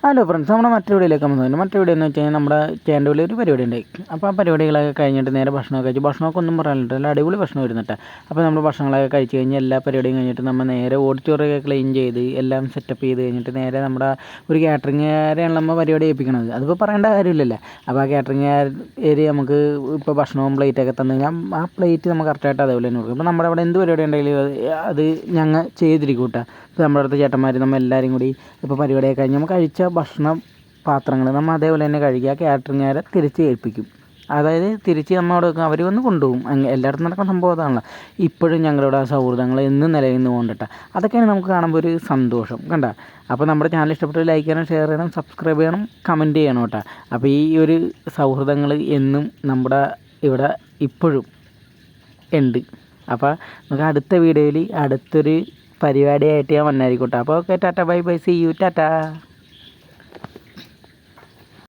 Hello friends, നമ്മുടെ മറ്റൊരു വീഡിയോയിലേക്ക് വന്നു. മറ്റൊരു വീഡിയോ എന്ന് വെച്ച് കഴിഞ്ഞാൽ നമ്മുടെ ചേണ്ടൂരിൽ ഒരു പരിപാടി ഉണ്ടായി. അപ്പോൾ ആ പരിപാടികളൊക്കെ കഴിഞ്ഞിട്ട് നേരെ ഭക്ഷണമൊക്കെ കഴിച്ചു. ഭക്ഷണമൊക്കെ ഒന്നും പറയാനില്ല, നല്ല അടിപൊളി ഭക്ഷണം വരുന്നിട്ട്. അപ്പോൾ നമ്മൾ ഭക്ഷണങ്ങളൊക്കെ കഴിച്ച് കഴിഞ്ഞ് എല്ലാ പരിപാടിയും കഴിഞ്ഞിട്ട് നമ്മൾ നേരെ ഓഡിറ്റോറിയൊക്കെ ക്ലീൻ ചെയ്ത് എല്ലാം സെറ്റപ്പ് ചെയ്ത് കഴിഞ്ഞിട്ട് നേരെ നമ്മുടെ ഒരു കാറ്ററിംഗുകാരെയാണ് നമ്മൾ പരിപാടി ഏൽപ്പിക്കണത്. അതിപ്പോൾ പറയേണ്ട കാര്യമില്ലല്ലോ. അപ്പോൾ ആ കാറ്ററിംഗുകാർ നമുക്ക് ഇപ്പോൾ ഭക്ഷണവും പ്ലേറ്റൊക്കെ തന്നു കഴിഞ്ഞാൽ ആ പ്ലേറ്റ് നമുക്ക് കറക്റ്റായിട്ട് അതേപോലെ തന്നെ കൊടുക്കും. അപ്പോൾ നമ്മുടെ അവിടെ എന്ത് പരിപാടി ഉണ്ടെങ്കിലും അത് ഞങ്ങൾ ചെയ്തിരിക്കും കേട്ടോ. ഇപ്പോൾ നമ്മുടെ അടുത്ത ചേട്ടന്മാർ നമ്മൾ എല്ലാവരും കൂടി ഇപ്പോൾ പരിപാടിയൊക്കെ കഴിഞ്ഞ് നമ്മൾ കഴിച്ച ഭക്ഷണ പാത്രങ്ങൾ നമ്മൾ അതേപോലെ തന്നെ കഴുകി ആ കാറ്ററിംഗുകാരെ തിരിച്ച് ഏൽപ്പിക്കും. അതായത് തിരിച്ച് നമ്മളോട് വെക്കും, അവർ വന്ന് കൊണ്ടുപോകും. എല്ലായിടത്തും നടക്കുന്ന സംഭവം അതാണല്ലോ. ഇപ്പോഴും ഞങ്ങളുടെ ആ സൗഹൃദങ്ങൾ എന്നും നിലനിന്ന് കൊണ്ടിട്ട് അതൊക്കെയാണ് നമുക്ക് കാണുമ്പോൾ ഒരു സന്തോഷം കണ്ട. അപ്പോൾ നമ്മുടെ ചാനൽ ഇഷ്ടപ്പെട്ട് ലൈക്ക് ചെയ്യണം, ഷെയർ ചെയ്യണം, സബ്സ്ക്രൈബ് ചെയ്യണം, കമൻറ്റ് ചെയ്യണം കേട്ടോ. അപ്പോൾ ഈ ഒരു സൗഹൃദങ്ങൾ എന്നും നമ്മുടെ ഇവിടെ ഇപ്പോഴും ഉണ്ട്. അപ്പോൾ നമുക്ക് അടുത്ത വീഡിയോയിൽ അടുത്തൊരു പരിപാടിയായിട്ട് ഞാൻ വന്നായിരിക്കട്ടെ. അപ്പോൾ okay, tata, bye bye, see you, Tata.